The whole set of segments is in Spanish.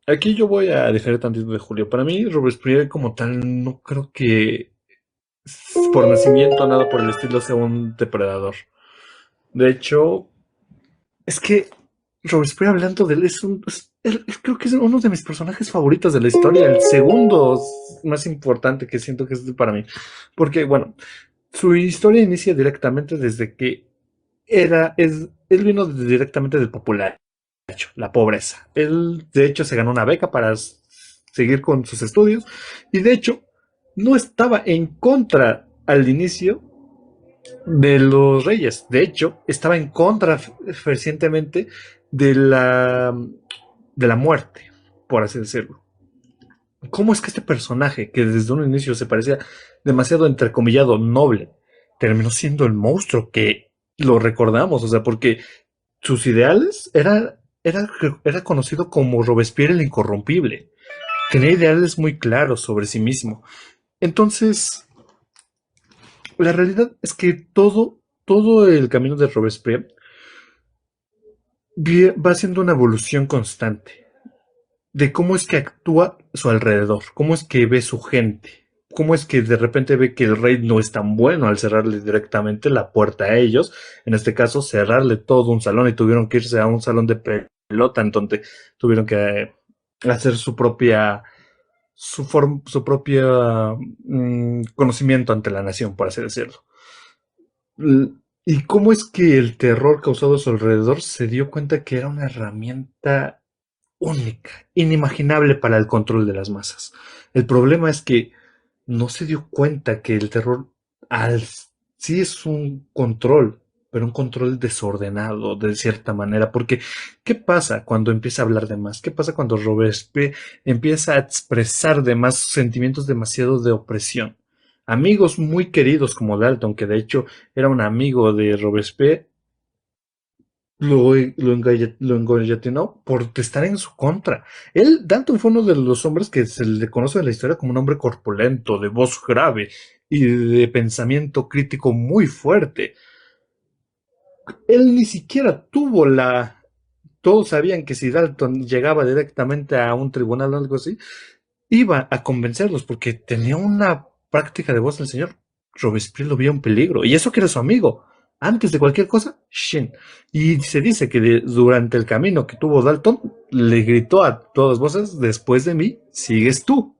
aquí yo voy a diferir tantito de Julio. Para mí, Robespierre como tal, no creo que por nacimiento nada por el estilo sea un depredador. De hecho, es que Robespierre hablando de él creo que es uno de mis personajes favoritos de la historia, el segundo más importante que siento que es para mí. Porque, bueno, su historia inicia directamente desde que él vino directamente del populacho, la pobreza. Él, de hecho, se ganó una beca para seguir con sus estudios y, de hecho, no estaba en contra al inicio de los reyes. De hecho, estaba en contra recientemente de la muerte, por así decirlo. ¿Cómo es que este personaje, que desde un inicio se parecía demasiado entrecomillado noble, terminó siendo el monstruo que lo recordamos? O sea, porque sus ideales era conocido como Robespierre el Incorrompible. Tenía ideales muy claros sobre sí mismo. Entonces, la realidad es que todo el camino de Robespierre va siendo una evolución constante de cómo es que actúa a su alrededor, cómo es que ve su gente, cómo es que de repente ve que el rey no es tan bueno al cerrarle directamente la puerta a ellos, en este caso cerrarle todo un salón y tuvieron que irse a un salón de pelota en donde tuvieron que hacer su propia conocimiento ante la nación, por así decirlo. Y cómo es que el terror causado a su alrededor se dio cuenta que era una herramienta única, inimaginable para el control de las masas. El problema es que no se dio cuenta que el terror al, sí es un control, pero un control desordenado de cierta manera, porque ¿qué pasa cuando empieza a hablar de más? ¿Qué pasa cuando Robespierre empieza a expresar de más sentimientos demasiado de opresión? Amigos muy queridos como Dalton, que de hecho era un amigo de Robespierre, lo engañatinó por estar en su contra. Él, Danton fue uno de los hombres que se le conoce en la historia como un hombre corpulento, de voz grave y de pensamiento crítico muy fuerte. Él ni siquiera tuvo la... Todos sabían que si Dalton llegaba directamente a un tribunal o algo así, iba a convencerlos porque tenía una práctica de voz del señor. Robespierre lo veía un peligro. Y eso que era su amigo. Antes de cualquier cosa, Shin. Y se dice que durante el camino que tuvo Dalton, le gritó a todas voces, después de mí, sigues tú.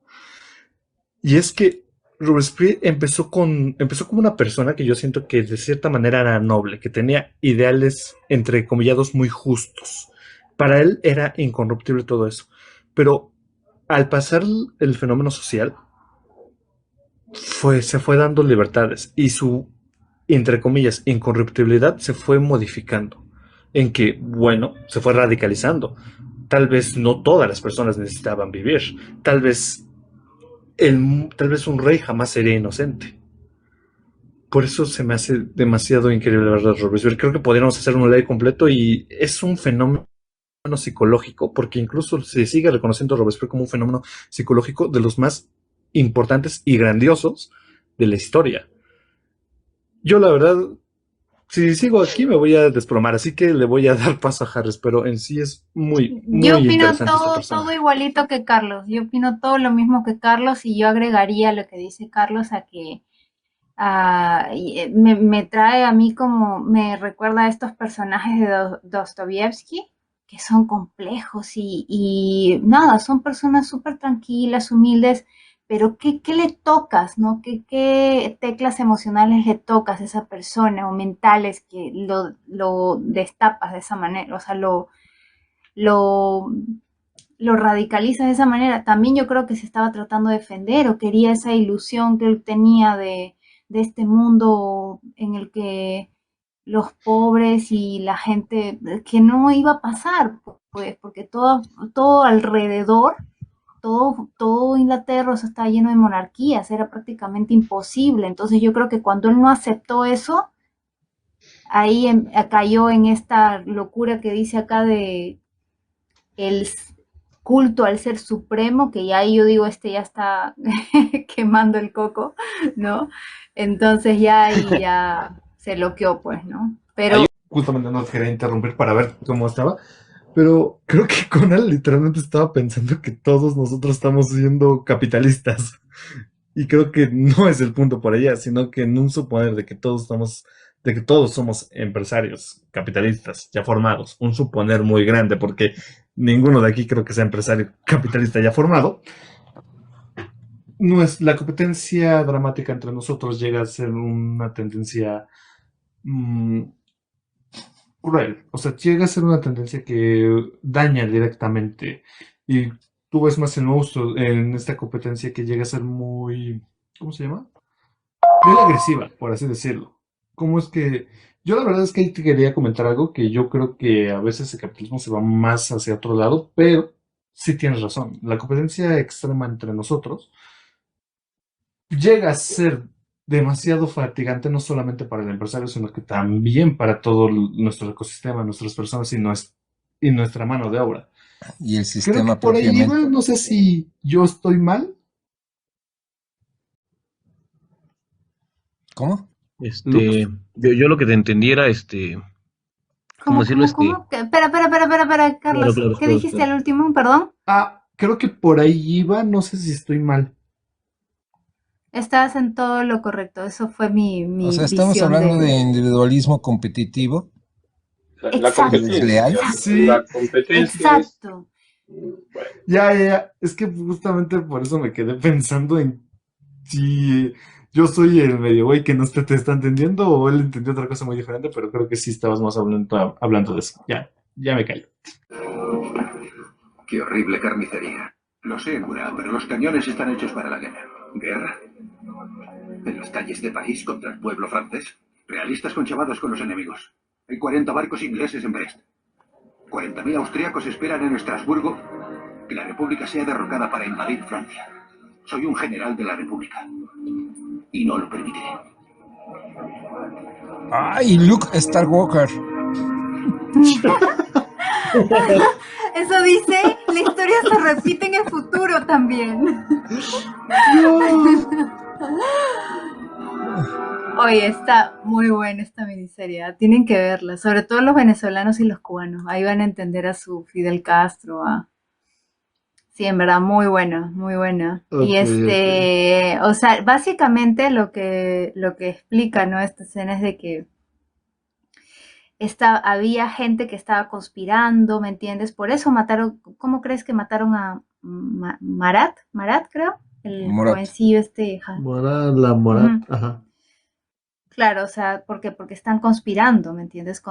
Y es que Robespierre empezó como una persona que yo siento que de cierta manera era noble, que tenía ideales, entre comillados, muy justos. Para él era incorruptible todo eso. Pero al pasar el fenómeno social, se fue dando libertades y su, entre comillas, incorruptibilidad se fue modificando. En que, bueno, se fue radicalizando. Tal vez no todas las personas necesitaban vivir. Tal vez un rey jamás sería inocente. Por eso se me hace demasiado increíble, la verdad, Robespierre. Creo que podríamos hacer un ley completo y es un fenómeno psicológico, porque incluso se sigue reconociendo a Robespierre como un fenómeno psicológico de los más importantes y grandiosos de la historia. Yo, la verdad, si sigo aquí me voy a desplomar, así que le voy a dar paso a Harris, pero en sí es muy, Yo muy opino interesante esta todo persona. igualito que Carlos. Yo opino todo lo mismo que Carlos y yo agregaría lo que dice Carlos a que me trae a mí como, me recuerda a estos personajes de Dostoyevsky, que son complejos y nada, son personas súper tranquilas, humildes, pero ¿qué le tocas, no? ¿Qué teclas emocionales le tocas a esa persona o mentales que lo destapas de esa manera? O sea, lo, lo radicalizas de esa manera. También yo creo que se estaba tratando de defender o quería esa ilusión que él tenía de este mundo en el que los pobres y la gente, que no iba a pasar, pues, porque todo alrededor, todo Inglaterra, o sea, estaba lleno de monarquías, era prácticamente imposible. Entonces yo creo que cuando él no aceptó eso, ahí cayó en esta locura que dice acá de el culto al ser supremo, que ya ahí yo digo, este ya está quemando el coco, ¿no? Entonces ya ahí ya se loqueó, pues, ¿no? Ahí Pero justamente no quería interrumpir para ver cómo estaba, Pero creo que Conan literalmente estaba pensando que todos nosotros estamos siendo capitalistas. Y creo que no es el punto por allá, sino que en un suponer de que todos somos empresarios capitalistas ya formados, un suponer muy grande, porque ninguno de aquí creo que sea empresario capitalista ya formado. No es la competencia dramática entre nosotros llega a ser una tendencia mm, cruel. O sea, llega a ser una tendencia que daña directamente. Y tú ves más en monstruo en esta competencia que llega a ser muy, ¿cómo se llama? Muy agresiva, por así decirlo. ¿Cómo es que... Yo la verdad es que ahí te quería comentar algo que yo creo que a veces el capitalismo se va más hacia otro lado, pero sí tienes razón. La competencia extrema entre nosotros llega a ser demasiado fatigante no solamente para el empresario, sino que también para todo nuestro ecosistema, nuestras personas y nuestra mano de obra. Y el Creo que sistema por ahí iba, propiamente. no sé si yo estoy mal. ¿Cómo? Lux. Yo lo que te entendiera, ¿cómo ¿Cómo, decirlo? cómo, cómo? Espera, Claro, Carlos. claro, ¿Qué claro, dijiste claro. al último? Perdón. Ah, creo que por ahí iba, no sé si estoy mal. Estabas en todo lo correcto. Eso fue O mi sea, estamos visión hablando de de... individualismo competitivo La y Exacto, desleal. competencia. Sí, La competencia es, exacto. bueno, ya. Es que justamente por eso me quedé pensando en si yo soy el medio güey que no te está entendiendo o él entendió otra cosa muy diferente, pero creo que sí estabas más hablando de eso. Ya me callo. Qué horrible carnicería. Lo sé, Mura, pero los cañones están hechos para la guerra. ¿Guerra? ¿En las calles de París contra el pueblo francés? Realistas conchavados con los enemigos. Hay 40 barcos ingleses en Brest. 40.000 austriacos esperan en Estrasburgo que la República sea derrocada para invadir Francia. Soy un general de la República. Y no lo permitiré. ¡Ay, Luke Skywalker! Eso dice, la historia se repite en el futuro también. Oye, está muy buena esta miniserie, ¿ah? Tienen que verla, sobre todo los venezolanos y los cubanos. Ahí van a entender a su Fidel Castro. Sí, en verdad, muy buena, muy buena. Y Ok, ok. o sea, básicamente lo que explica, ¿no? Esta escena es de que había gente que estaba conspirando, ¿me entiendes? Por eso mataron, ¿cómo crees que mataron a Marat? Marat, creo, el Morat. jovencillo La Morat, Ujú. ajá. Claro, o sea, porque están conspirando, ¿me entiendes?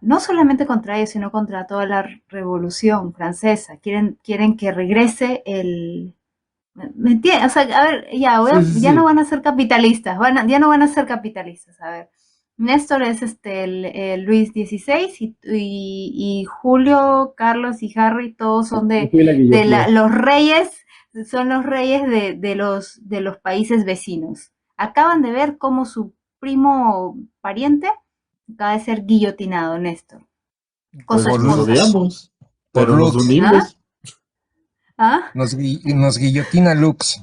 No solamente contra ellos, sino contra toda la revolución francesa. Quieren que regrese ¿me entiendes? O sea, a ver, Sí, sí, ya no sí. van a ser capitalistas, ya no van a ser capitalistas, a ver. Néstor es el Luis XVI y Julio, Carlos y Harry, todos son Yo fui la guillotina. los reyes, son los reyes de los países vecinos. Acaban de ver cómo su primo pariente acaba de ser guillotinado, Néstor, con su Pues Por nos esposa. Lux. odiamos, Por pero nos Lux. ¿Ah? unimos. ¿Ah? Nos guillotina Lux.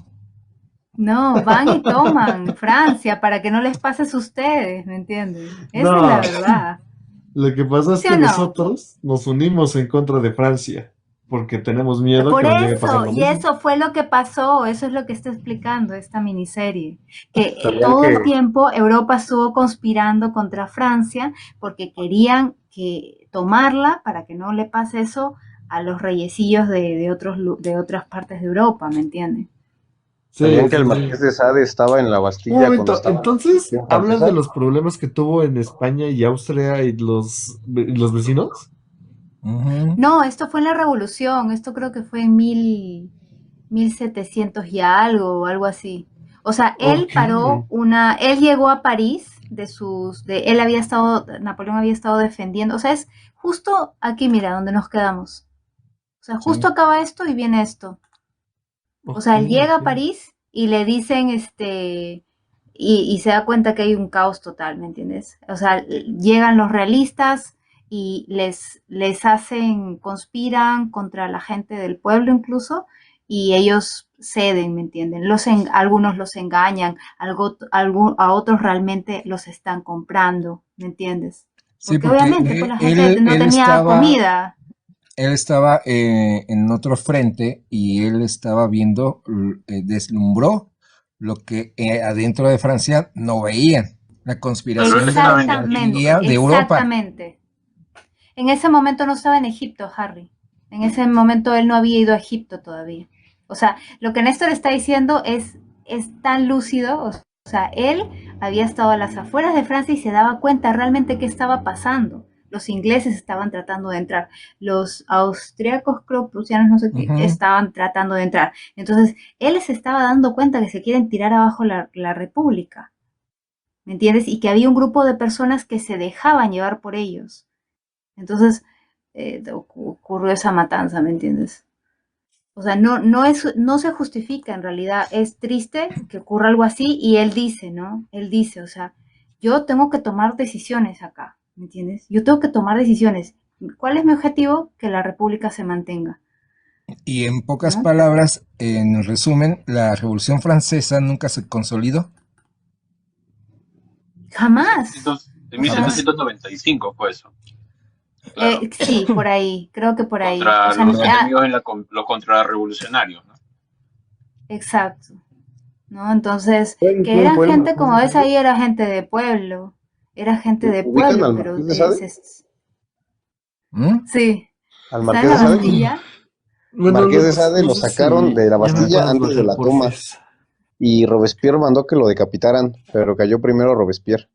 No, van y toman Francia para que no les pases a ustedes, ¿me entienden? Esa es la No, verdad. lo que pasa es ¿Sí que o no? nosotros nos unimos en contra de Francia, porque tenemos miedo Por que nos llegue a pasar eso, lo y mismo. eso fue lo que pasó, eso es lo que está explicando esta miniserie, que Sabían todo que, el tiempo Europa estuvo conspirando contra Francia porque querían tomarla para que no le pase eso a los reyecillos de otras partes de Europa, ¿me entienden? Sí, sabían que el sí, Marqués sí. de Sade estaba en la Un Bastilla cuando momento, estaba la entonces, Revolución ¿hablas de Francesa. los problemas que tuvo en España y Austria y los vecinos? Ujú. No, esto fue en la Revolución, esto creo que fue en 1700 y algo, o algo así. O sea, Ok. él llegó a París él había estado, Napoleón había estado defendiendo, o sea, es justo aquí, mira, donde nos quedamos. O sea, Sí. justo acaba esto y viene esto. O Ok, sea, él llega ok. a París y le dicen, y se da cuenta que hay un caos total, ¿me entiendes? O sea, llegan los realistas y les conspiran contra la gente del pueblo incluso, y ellos ceden, ¿me entienden? Algunos los engañan, a otros realmente los están comprando, ¿me entiendes? Sí, Porque porque obviamente, pues la gente no él tenía estaba, comida. Él estaba en otro frente y él estaba viendo, deslumbró lo que adentro de Francia no veían, la conspiración de la monarquía de Europa. Exactamente. En ese momento no estaba en Egipto, Harry. En ese momento él no había ido a Egipto todavía. O sea, lo que Néstor está diciendo es tan lúcido. O sea, él había estado a las afueras de Francia y se daba cuenta realmente qué estaba pasando. Los ingleses estaban tratando de entrar. Los austríacos, creo, prusianos, no sé qué, estaban tratando de entrar. Entonces, él se estaba dando cuenta que se quieren tirar abajo la república. ¿Me entiendes? Y que había un grupo de personas que se dejaban llevar por ellos. Entonces, ocurrió esa matanza, ¿me entiendes? O sea, no se justifica en realidad. Es triste que ocurra algo así y él dice, ¿no? Él dice, o sea, yo tengo que tomar decisiones acá, ¿me entiendes? Yo tengo que tomar decisiones. ¿Cuál es mi objetivo? Que la república se mantenga. Y en pocas palabras, en resumen, la Revolución Francesa nunca se consolidó. Jamás. En 1795 fue eso. Claro. Sí, por ahí, creo que por ahí. Contra O sea, los enemigos, los contrarrevolucionarios, ¿no? Exacto. ¿No? Entonces, que era gente, como ves ahí, era gente de pueblo. Era gente de pueblo, pero sí. Al Marqués de Sade. Bastilla. Marqués de Sade lo sacaron de la Bastilla antes de la toma. Y Robespierre mandó que lo decapitaran, pero cayó primero Robespierre.